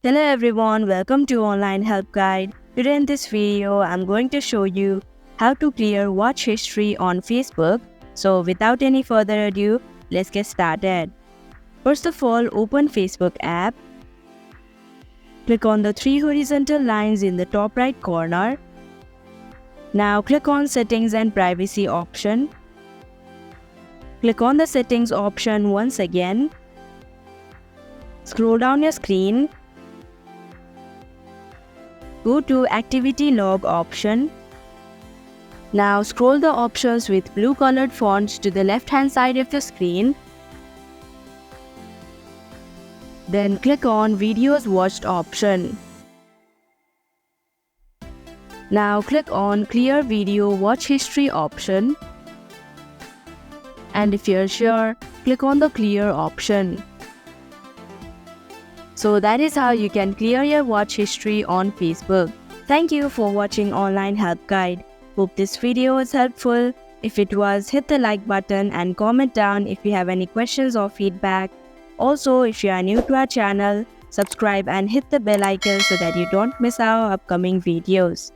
Hello everyone, welcome to Online Help Guide. Today in this video, I'm going to show you how to clear watch history on Facebook. So without any further ado, let's get started. First of all, open Facebook app. Click on the three horizontal lines in the top right corner. Now click on Settings and Privacy option. Click on the Settings option once again. Scroll down your screen. Go to Activity Log option. Now scroll the options with blue colored fonts to the left hand side of the screen. Then click on Videos Watched option. Now click on Clear Video Watch History option. And if you're sure, click on the Clear option. So that is how you can clear your watch history on Facebook. Thank you for watching Online Help Guide. Hope this video was helpful. If it was, hit the like button and comment down if you have any questions or feedback. Also, if you are new to our channel, subscribe and hit the bell icon so that you don't miss our upcoming videos.